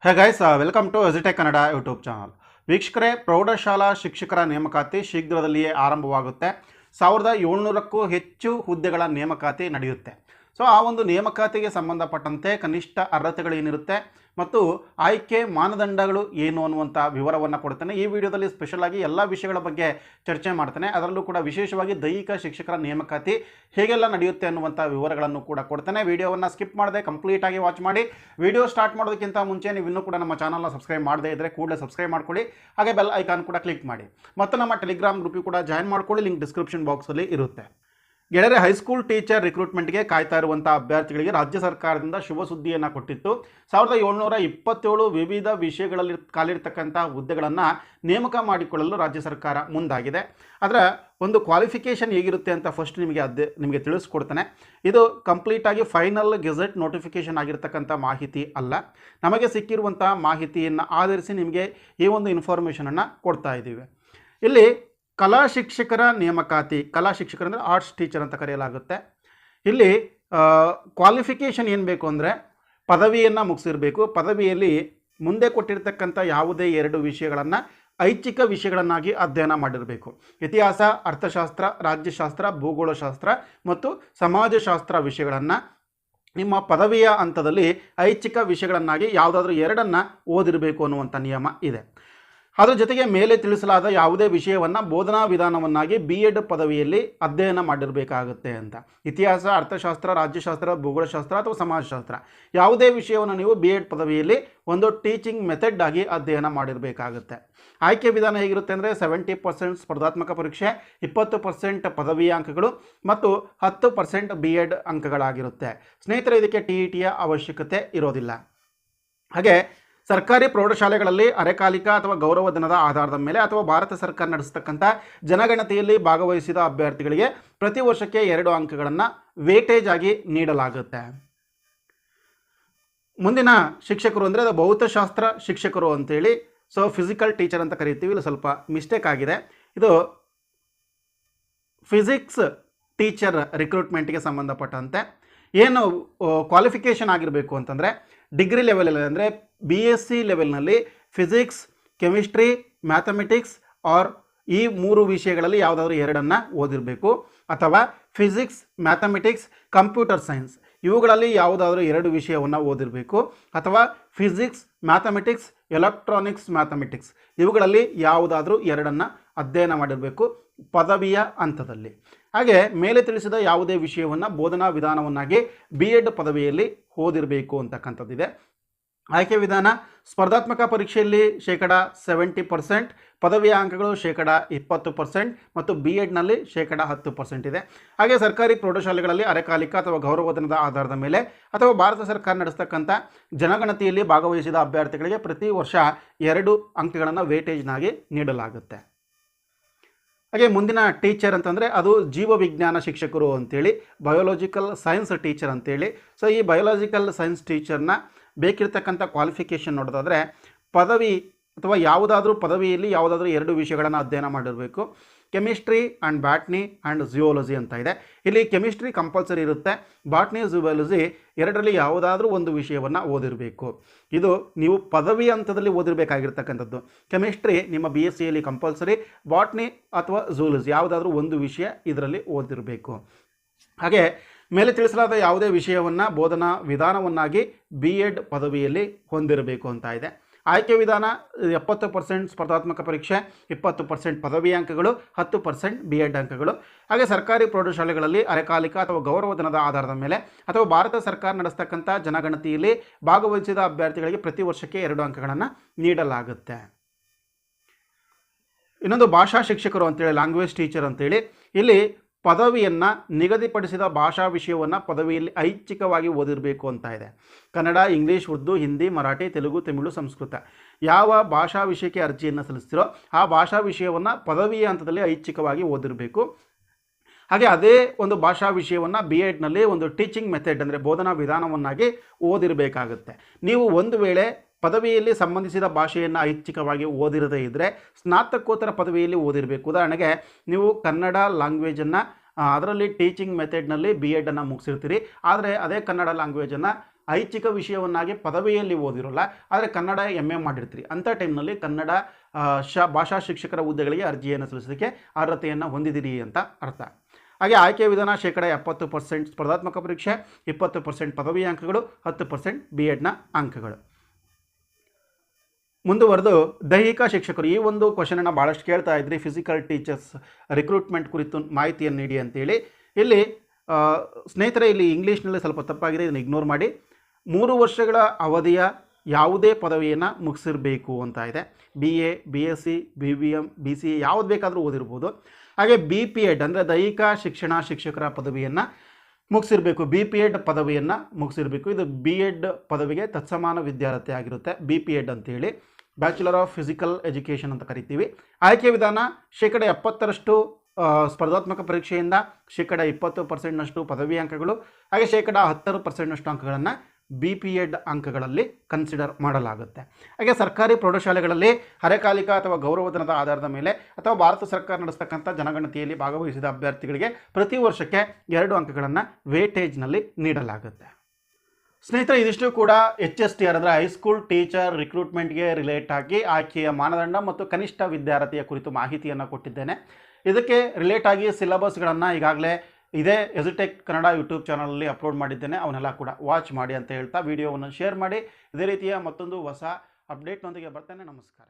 Hey guys, welcome to Agitech Kannada YouTube channel. ವೀಕ್ಷಕರೇ, ಪ್ರೌಢಶಾಲಾ ಶಿಕ್ಷಕರ ನೇಮಕಾತಿ ಶೀಘ್ರದಲ್ಲಿಯೇ ಆರಂಭವಾಗುತ್ತೆ. 1700ಕ್ಕೂ ಹೆಚ್ಚು ಹುದ್ದೆಗಳ ನೇಮಕಾತಿ ನಡೆಯುತ್ತೆ. ಸೊ ಆ ಒಂದು ನೇಮಕಾತಿಗೆ ಸಂಬಂಧಪಟ್ಟಂತೆ ಕನಿಷ್ಠ ಅರ್ಹತೆಗಳೇನಿರುತ್ತೆ ಮತ್ತು ಆಯ್ಕೆ ಮಾನದಂಡಗಳು ಏನು ಅನ್ನುವಂಥ ವಿವರವನ್ನು ಕೊಡ್ತೇನೆ. ಈ ವಿಡಿಯೋದಲ್ಲಿ ಸ್ಪೆಷಲ್ ಆಗಿ ಎಲ್ಲ ವಿಷಯಗಳ ಬಗ್ಗೆ ಚರ್ಚೆ ಮಾಡ್ತೇನೆ. ಅದರಲ್ಲೂ ಕೂಡ ವಿಶೇಷವಾಗಿ ದೈಹಿಕ ಶಿಕ್ಷಕರ ನೇಮಕಾತಿ ಹೇಗೆಲ್ಲ ನಡೆಯುತ್ತೆ ಅನ್ನುವಂಥ ವಿವರಗಳನ್ನು ಕೂಡ ಕೊಡ್ತೇನೆ. ವಿಡಿಯೋವನ್ನು ಸ್ಕಿಪ್ ಮಾಡದೆ ಕಂಪ್ಲೀಟಾಗಿ ವಾಚ್ ಮಾಡಿ. ವಿಡಿಯೋ ಸ್ಟಾರ್ಟ್ ಮಾಡೋದಕ್ಕಿಂತ ಮುಂಚೆ ನೀವು ಇನ್ನೂ ಕೂಡ ನಮ್ಮ ಚಾನಲ್ನ ಸಬ್ಸ್ಕ್ರೈಬ್ ಮಾಡದೇ ಇದ್ದರೆ ಕೂಡಲೇ ಸಬ್ಸ್ಕ್ರೈಬ್ ಮಾಡ್ಕೊಳ್ಳಿ. ಹಾಗೆ ಬೆಲ್ ಐಕಾನ್ ಕೂಡ ಕ್ಲಿಕ್ ಮಾಡಿ ಮತ್ತು ನಮ್ಮ ಟೆಲಿಗ್ರಾಮ್ ಗ್ರೂಪಿಗೆ ಕೂಡ ಜಾಯಿನ್ ಮಾಡ್ಕೊಳ್ಳಿ. ಲಿಂಕ್ ಡಿಸ್ಕ್ರಿಪ್ಷನ್ ಬಾಕ್ಸಲ್ಲಿ ಇರುತ್ತೆ. ಗೆಳೆಯರೆ, ಹೈಸ್ಕೂಲ್ ಟೀಚರ್ ರಿಕ್ರೂಟ್ಮೆಂಟ್ಗೆ ಕಾಯ್ತಾ ಇರುವಂಥ ಅಭ್ಯರ್ಥಿಗಳಿಗೆ ರಾಜ್ಯ ಸರ್ಕಾರದಿಂದ ಶುಭ ಸುದ್ದಿಯನ್ನು ಕೊಟ್ಟಿತ್ತು. 1727 ವಿವಿಧ ವಿಷಯಗಳಲ್ಲಿ ಖಾಲಿರ್ತಕ್ಕಂಥ ಹುದ್ದೆಗಳನ್ನು ನೇಮಕ ಮಾಡಿಕೊಳ್ಳಲು ರಾಜ್ಯ ಸರ್ಕಾರ ಮುಂದಾಗಿದೆ. ಅದರ ಒಂದು ಕ್ವಾಲಿಫಿಕೇಷನ್ ಹೇಗಿರುತ್ತೆ ಅಂತ ಫಸ್ಟ್ ನಿಮಗೆ ತಿಳಿಸ್ಕೊಡ್ತಾನೆ. ಇದು ಕಂಪ್ಲೀಟಾಗಿ ಫೈನಲ್ ಗೆಜೆಟ್ ನೋಟಿಫಿಕೇಷನ್ ಆಗಿರ್ತಕ್ಕಂಥ ಮಾಹಿತಿ ಅಲ್ಲ. ನಮಗೆ ಸಿಕ್ಕಿರುವಂಥ ಮಾಹಿತಿಯನ್ನು ಆಧರಿಸಿ ನಿಮಗೆ ಈ ಒಂದು ಇನ್ಫಾರ್ಮೇಷನನ್ನು ಕೊಡ್ತಾ ಇದ್ದೀವಿ. ಇಲ್ಲಿ ಕಲಾ ಶಿಕ್ಷಕರ ನೇಮಕಾತಿ, ಕಲಾ ಶಿಕ್ಷಕರು ಅಂದರೆ ಆರ್ಟ್ಸ್ ಟೀಚರ್ ಅಂತ ಕರೆಯಲಾಗುತ್ತೆ. ಇಲ್ಲಿ ಕ್ವಾಲಿಫಿಕೇಷನ್ ಏನು ಬೇಕು ಅಂದರೆ ಪದವಿಯನ್ನು ಮುಗಿಸಿರಬೇಕು. ಪದವಿಯಲ್ಲಿ ಮುಂದೆ ಕೊಟ್ಟಿರ್ತಕ್ಕಂಥ ಯಾವುದೇ 2 ವಿಷಯಗಳನ್ನು ಐಚ್ಛಿಕ ವಿಷಯಗಳನ್ನಾಗಿ ಅಧ್ಯಯನ ಮಾಡಿರಬೇಕು. ಇತಿಹಾಸ, ಅರ್ಥಶಾಸ್ತ್ರ, ರಾಜ್ಯಶಾಸ್ತ್ರ, ಭೂಗೋಳಶಾಸ್ತ್ರ ಮತ್ತು ಸಮಾಜಶಾಸ್ತ್ರ ವಿಷಯಗಳನ್ನು ನಿಮ್ಮ ಪದವಿಯ ಹಂತದಲ್ಲಿ ಐಚ್ಛಿಕ ವಿಷಯಗಳನ್ನಾಗಿ ಯಾವುದಾದ್ರೂ 2 ಓದಿರಬೇಕು ಅನ್ನುವಂಥ ನಿಯಮ ಇದೆ. ಅದರ ಜೊತೆಗೆ ಮೇಲೆ ತಿಳಿಸಲಾದ ಯಾವುದೇ ವಿಷಯವನ್ನು ಬೋಧನಾ ವಿಧಾನವನ್ನಾಗಿ B.Ed ಪದವಿಯಲ್ಲಿ ಅಧ್ಯಯನ ಮಾಡಿರಬೇಕಾಗುತ್ತೆ ಅಂತ. ಇತಿಹಾಸ, ಅರ್ಥಶಾಸ್ತ್ರ, ರಾಜ್ಯಶಾಸ್ತ್ರ, ಭೂಗೋಳಶಾಸ್ತ್ರ ಅಥವಾ ಸಮಾಜಶಾಸ್ತ್ರ ಯಾವುದೇ ವಿಷಯವನ್ನು ನೀವು B.Ed ಪದವಿಯಲ್ಲಿ ಒಂದು ಟೀಚಿಂಗ್ ಮೆಥಡ್ ಆಗಿ ಅಧ್ಯಯನ ಮಾಡಿರಬೇಕಾಗುತ್ತೆ. ಆಯ್ಕೆ ವಿಧಾನ ಹೇಗಿರುತ್ತೆ ಅಂದರೆ 70% ಸ್ಪರ್ಧಾತ್ಮಕ ಪರೀಕ್ಷೆ, 20% ಪದವಿಯ ಅಂಕಗಳು ಮತ್ತು 10% B.Ed ಅಂಕಗಳಾಗಿರುತ್ತೆ. ಸ್ನೇಹಿತರೆ, ಇದಕ್ಕೆ TETಯ ಅವಶ್ಯಕತೆ ಇರೋದಿಲ್ಲ. ಹಾಗೆ ಸರ್ಕಾರಿ ಪ್ರೌಢಶಾಲೆಗಳಲ್ಲಿ ಅರೆಕಾಲಿಕ ಅಥವಾ ಗೌರವಧನದ ಆಧಾರದ ಮೇಲೆ ಅಥವಾ ಭಾರತ ಸರ್ಕಾರ ನಡೆಸತಕ್ಕಂಥ ಜನಗಣತಿಯಲ್ಲಿ ಭಾಗವಹಿಸಿದ ಅಭ್ಯರ್ಥಿಗಳಿಗೆ ಪ್ರತಿ ವರ್ಷಕ್ಕೆ 2 ಅಂಕಗಳನ್ನು ವೇಟೇಜ್ ಆಗಿ ನೀಡಲಾಗುತ್ತೆ. ಮುಂದಿನ ಶಿಕ್ಷಕರು ಅಂದರೆ ಅದು ಭೌತಶಾಸ್ತ್ರ ಶಿಕ್ಷಕರು ಅಂತೇಳಿ, ಸೊ ಫಿಸಿಕಲ್ ಟೀಚರ್ ಅಂತ ಕರಿತೀವಿ. ಇಲ್ಲಿ ಸ್ವಲ್ಪ ಮಿಸ್ಟೇಕ್ ಆಗಿದೆ. ಇದು ಫಿಸಿಕ್ಸ್ ಟೀಚರ್ ರಿಕ್ರೂಟ್ಮೆಂಟ್ಗೆ ಸಂಬಂಧಪಟ್ಟಂತೆ ಏನು ಕ್ವಾಲಿಫಿಕೇಷನ್ ಆಗಿರಬೇಕು ಅಂತಂದರೆ ಡಿಗ್ರಿ ಲೆವೆಲಲ್ಲಿ ಅಂದರೆ BSc ಲೆವೆಲ್ನಲ್ಲಿ ಫಿಸಿಕ್ಸ್, ಕೆಮಿಸ್ಟ್ರಿ, ಮ್ಯಾಥಮೆಟಿಕ್ಸ್ ಆರ್ ಈ 3 ವಿಷಯಗಳಲ್ಲಿ ಯಾವುದಾದ್ರೂ 2 ಓದಿರಬೇಕು. ಅಥವಾ ಫಿಸಿಕ್ಸ್, ಮ್ಯಾಥಮೆಟಿಕ್ಸ್, ಕಂಪ್ಯೂಟರ್ ಸೈನ್ಸ್ ಇವುಗಳಲ್ಲಿ ಯಾವುದಾದ್ರೂ 2 ವಿಷಯವನ್ನು ಓದಿರಬೇಕು. ಅಥವಾ ಫಿಸಿಕ್ಸ್, ಮ್ಯಾಥಮೆಟಿಕ್ಸ್, ಎಲೆಕ್ಟ್ರಾನಿಕ್ಸ್ ಮ್ಯಾಥಮೆಟಿಕ್ಸ್ ಇವುಗಳಲ್ಲಿ ಯಾವುದಾದ್ರೂ 2 ಅಧ್ಯಯನ ಮಾಡಿರಬೇಕು ಪದವಿಯ ಹಂತದಲ್ಲಿ. ಹಾಗೆ ಮೇಲೆ ತಿಳಿಸಿದ ಯಾವುದೇ ವಿಷಯವನ್ನು ಬೋಧನಾ ವಿಧಾನವನ್ನಾಗಿ B.Ed ಪದವಿಯಲ್ಲಿ ಓದಿರಬೇಕು ಅಂತಕ್ಕಂಥದ್ದಿದೆ. ಆಯ್ಕೆ ವಿಧಾನ ಸ್ಪರ್ಧಾತ್ಮಕ ಪರೀಕ್ಷೆಯಲ್ಲಿ 70%, ಪದವಿಯ ಅಂಕಗಳು 20% ಮತ್ತು B.Edನಲ್ಲಿ 10% ಇದೆ. ಹಾಗೆ ಸರ್ಕಾರಿ ಪ್ರೌಢಶಾಲೆಗಳಲ್ಲಿ ಅರೆಕಾಲಿಕ ಅಥವಾ ಗೌರವಧನದ ಆಧಾರದ ಮೇಲೆ ಅಥವಾ ಭಾರತ ಸರ್ಕಾರ ನಡೆಸತಕ್ಕಂಥ ಜನಗಣತಿಯಲ್ಲಿ ಭಾಗವಹಿಸಿದ ಅಭ್ಯರ್ಥಿಗಳಿಗೆ ಪ್ರತಿ ವರ್ಷ 2 ಅಂಕಗಳನ್ನು ವೇಟೇಜ್ನಾಗಿ ನೀಡಲಾಗುತ್ತೆ. ಹಾಗೆ ಮುಂದಿನ ಟೀಚರ್ ಅಂತಂದರೆ ಅದು ಜೀವವಿಜ್ಞಾನ ಶಿಕ್ಷಕರು ಅಂತೇಳಿ, ಬಯೋಲಾಜಿಕಲ್ ಸೈನ್ಸ್ ಟೀಚರ್ ಅಂತೇಳಿ. ಸೊ ಈ ಬಯೋಲಾಜಿಕಲ್ ಸೈನ್ಸ್ ಟೀಚರ್ನ ಬೇಕಿರ್ತಕ್ಕಂಥ ಕ್ವಾಲಿಫಿಕೇಷನ್ ನೋಡೋದಾದರೆ ಪದವಿ ಅಥವಾ ಯಾವುದಾದ್ರೂ ಪದವಿಯಲ್ಲಿ ಯಾವುದಾದ್ರೂ 2 ವಿಷಯಗಳನ್ನು ಅಧ್ಯಯನ ಮಾಡಿರಬೇಕು. Chemistry and botany and geology ಅಂತ ಇದೆ. ಇಲ್ಲಿ ಕೆಮಿಸ್ಟ್ರಿ ಕಂಪಲ್ಸರಿ ಇರುತ್ತೆ. ಬಾಟ್ನಿ, ಜಿಯೋಲಜಿ 2ರಲ್ಲಿ ಯಾವುದಾದ್ರೂ ಒಂದು ವಿಷಯವನ್ನು ಓದಿರಬೇಕು. ಇದು ನೀವು ಪದವಿ ಹಂತದಲ್ಲಿ ಓದಿರಬೇಕಾಗಿರ್ತಕ್ಕಂಥದ್ದು. ಕೆಮಿಸ್ಟ್ರಿ ನಿಮ್ಮ BScಯಲ್ಲಿ ಕಂಪಲ್ಸರಿ, ಬಾಟ್ನಿ ಅಥವಾ ಜಿಯೋಲಜಿ ಯಾವುದಾದ್ರೂ ಒಂದು ವಿಷಯ ಇದರಲ್ಲಿ ಓದಿರಬೇಕು. ಹಾಗೆ ಮೇಲೆ ತಿಳಿಸಲಾದ ಯಾವುದೇ ವಿಷಯವನ್ನು ಬೋಧನಾ ವಿಧಾನವನ್ನಾಗಿ B.Ed ಪದವಿಯಲ್ಲಿ ಹೊಂದಿರಬೇಕು ಅಂತ ಇದೆ. ಆಯ್ಕೆ ವಿಧಾನ 70% ಸ್ಪರ್ಧಾತ್ಮಕ ಪರೀಕ್ಷೆ, 20% ಪದವಿ ಅಂಕಗಳು, 10% B.Ed ಅಂಕಗಳು. ಹಾಗೆ ಸರ್ಕಾರಿ ಪ್ರೌಢಶಾಲೆಗಳಲ್ಲಿ ಅರೆಕಾಲಿಕ ಅಥವಾ ಗೌರವಧನದ ಆಧಾರದ ಮೇಲೆ ಅಥವಾ ಭಾರತ ಸರ್ಕಾರ ನಡೆಸತಕ್ಕಂಥ ಜನಗಣತಿಯಲ್ಲಿ ಭಾಗವಹಿಸಿದ ಅಭ್ಯರ್ಥಿಗಳಿಗೆ ಪ್ರತಿ ವರ್ಷಕ್ಕೆ 2 ಅಂಕಗಳನ್ನು ನೀಡಲಾಗುತ್ತೆ. ಇನ್ನೊಂದು ಭಾಷಾ ಶಿಕ್ಷಕರು ಅಂತೇಳಿ, ಲ್ಯಾಂಗ್ವೇಜ್ ಟೀಚರ್ ಅಂತೇಳಿ. ಇಲ್ಲಿ ಪದವಿಯನ್ನು ನಿಗದಿಪಡಿಸಿದ ಭಾಷಾ ವಿಷಯವನ್ನು ಪದವಿಯಲ್ಲಿ ಐಚ್ಛಿಕವಾಗಿ ಓದಿರಬೇಕು ಅಂತ ಇದೆ. ಕನ್ನಡ, ಇಂಗ್ಲೀಷ್, ಉರ್ದು, ಹಿಂದಿ, ಮರಾಠಿ, ತೆಲುಗು, ತಮಿಳು, ಸಂಸ್ಕೃತ ಯಾವ ಭಾಷಾ ವಿಷಯಕ್ಕೆ ಅರ್ಜಿಯನ್ನು ಸಲ್ಲಿಸ್ತಿರೋ ಆ ಭಾಷಾ ವಿಷಯವನ್ನು ಪದವಿಯ ಹಂತದಲ್ಲಿ ಐಚ್ಛಿಕವಾಗಿ ಓದಿರಬೇಕು. ಹಾಗೆ ಅದೇ ಒಂದು ಭಾಷಾ ವಿಷಯವನ್ನು B.Edನಲ್ಲಿ ಒಂದು ಟೀಚಿಂಗ್ ಮೆಥಡ್ ಅಂದರೆ ಬೋಧನಾ ವಿಧಾನವನ್ನಾಗಿ ಓದಿರಬೇಕಾಗುತ್ತೆ. ನೀವು ಒಂದು ವೇಳೆ ಪದವಿಯಲ್ಲಿ ಸಂಬಂಧಿಸಿದ ಭಾಷೆಯನ್ನು ಐಚ್ಛಿಕವಾಗಿ ಓದಿರದೇ ಇದ್ದರೆ ಸ್ನಾತಕೋತ್ತರ ಪದವಿಯಲ್ಲಿ ಓದಿರಬೇಕು. ಉದಾಹರಣೆಗೆ ನೀವು ಕನ್ನಡ ಲ್ಯಾಂಗ್ವೇಜನ್ನು ಅದರಲ್ಲಿ ಟೀಚಿಂಗ್ ಮೆಥಡ್ನಲ್ಲಿ B.Edನ್ನು ಮುಗಿಸಿರ್ತೀರಿ, ಆದರೆ ಅದೇ ಕನ್ನಡ ಲ್ಯಾಂಗ್ವೇಜನ್ನು ಐಚ್ಛಿಕ ವಿಷಯವನ್ನಾಗಿ ಪದವಿಯಲ್ಲಿ ಓದಿರೋಲ್ಲ, ಆದರೆ ಕನ್ನಡ MA ಮಾಡಿರ್ತೀರಿ. ಅಂಥ ಟೈಮ್ನಲ್ಲಿ ಕನ್ನಡ ಭಾಷಾ ಶಿಕ್ಷಕರ ಹುದ್ದೆಗಳಿಗೆ ಅರ್ಜಿಯನ್ನು ಸಲ್ಲಿಸೋದಕ್ಕೆ ಅರ್ಹತೆಯನ್ನು ಹೊಂದಿದ್ದೀರಿ ಅಂತ ಅರ್ಥ. ಹಾಗೆ ಆಯ್ಕೆ ವಿಧಾನ 70% ಸ್ಪರ್ಧಾತ್ಮಕ ಪರೀಕ್ಷೆ, 20% ಪದವಿ ಅಂಕಗಳು, 10% BEdನ ಅಂಕಗಳು. ಮುಂದುವರೆದು ದೈಹಿಕ ಶಿಕ್ಷಕರು, ಈ ಒಂದು ಕ್ವಶನನ್ನು ಭಾಳಷ್ಟು ಕೇಳ್ತಾ ಇದ್ರಿ, ಫಿಸಿಕಲ್ ಟೀಚರ್ಸ್ ರಿಕ್ರೂಟ್ಮೆಂಟ್ ಕುರಿತು ಮಾಹಿತಿಯನ್ನು ನೀಡಿ ಅಂತೇಳಿ. ಇಲ್ಲಿ ಸ್ನೇಹಿತರೆ, ಇಲ್ಲಿ ಇಂಗ್ಲೀಷ್ನಲ್ಲಿ ಸ್ವಲ್ಪ ತಪ್ಪಾಗಿದೆ, ಇದನ್ನು ಇಗ್ನೋರ್ ಮಾಡಿ. 3 ವರ್ಷಗಳ ಅವಧಿಯ ಯಾವುದೇ ಪದವಿಯನ್ನು ಮುಗಿಸಿರಬೇಕು ಅಂತ ಇದೆ. BA, BSc, BBM, BCA ಯಾವುದು ಬೇಕಾದರೂ ಓದಿರ್ಬೋದು. ಹಾಗೆ BPEd ಅಂದರೆ ದೈಹಿಕ ಶಿಕ್ಷಣ ಶಿಕ್ಷಕರ ಪದವಿಯನ್ನು ಮುಗಿಸಿರಬೇಕು, BPEd ಪದವಿಯನ್ನು ಮುಗಿಸಿರಬೇಕು. ಇದು BEd ಪದವಿಗೆ ತತ್ಸಮಾನ ವಿದ್ಯಾರ್ಥಿ ಆಗಿರುತ್ತೆ, BPEd ಅಂತೇಳಿ. ಬ್ಯಾಚುಲರ್ ಆಫ್ ಫಿಸಿಕಲ್ ಎಜುಕೇಷನ್ ಅಂತ ಕರಿತೀವಿ. ಆಯ್ಕೆ ವಿಧಾನ 70% ಸ್ಪರ್ಧಾತ್ಮಕ ಪರೀಕ್ಷೆಯಿಂದ, 20% ಪದವಿ ಅಂಕಗಳು, ಹಾಗೆ 10% ಅಂಕಗಳನ್ನು BPEd ಅಂಕಗಳಲ್ಲಿ ಕನ್ಸಿಡರ್ ಮಾಡಲಾಗುತ್ತೆ. ಹಾಗೆ ಸರ್ಕಾರಿ ಪ್ರೌಢಶಾಲೆಗಳಲ್ಲಿ ಅರೆಕಾಲಿಕ ಅಥವಾ ಗೌರವಧನದ ಆಧಾರದ ಮೇಲೆ ಅಥವಾ ಭಾರತ ಸರ್ಕಾರ ನಡೆಸ್ತಕ್ಕಂಥ ಜನಗಣತಿಯಲ್ಲಿ ಭಾಗವಹಿಸಿದ ಅಭ್ಯರ್ಥಿಗಳಿಗೆ ಪ್ರತಿ ವರ್ಷಕ್ಕೆ 2 ಅಂಕಗಳನ್ನು ವೇಟೇಜ್ನಲ್ಲಿ ನೀಡಲಾಗುತ್ತೆ. ಸ್ನೇಹಿತರೆ, ಇದಿಷ್ಟು ಕೂಡ HSTR ಅಂದರೆ ಹೈಸ್ಕೂಲ್ ಟೀಚರ್ ರಿಕ್ರೂಟ್ಮೆಂಟ್ಗೆ ರಿಲೇಟ್ ಆಗಿ ಆಯ್ಕೆಯ ಮಾನದಂಡ ಮತ್ತು ಕನಿಷ್ಠ ವಿದ್ಯಾರ್ಥಿಯ ಕುರಿತು ಮಾಹಿತಿಯನ್ನು ಕೊಟ್ಟಿದ್ದೇನೆ. ಇದಕ್ಕೆ ರಿಲೇಟ್ ಆಗಿ ಸಿಲೆಬಸ್ಗಳನ್ನು ಈಗಾಗಲೇ ಇದೇ ಎಜುಟೆಕ್ ಕನ್ನಡ ಯೂಟ್ಯೂಬ್ ಚಾನಲಲ್ಲಿ ಅಪ್ಲೋಡ್ ಮಾಡಿದ್ದೇನೆ, ಅವನ್ನೆಲ್ಲ ಕೂಡ ವಾಚ್ ಮಾಡಿ ಅಂತ ಹೇಳ್ತಾ ವಿಡಿಯೋವನ್ನು ಶೇರ್ ಮಾಡಿ. ಇದೇ ರೀತಿಯ ಮತ್ತೊಂದು ಹೊಸ ಅಪ್ಡೇಟ್ನೊಂದಿಗೆ ಬರ್ತೇನೆ. ನಮಸ್ಕಾರ.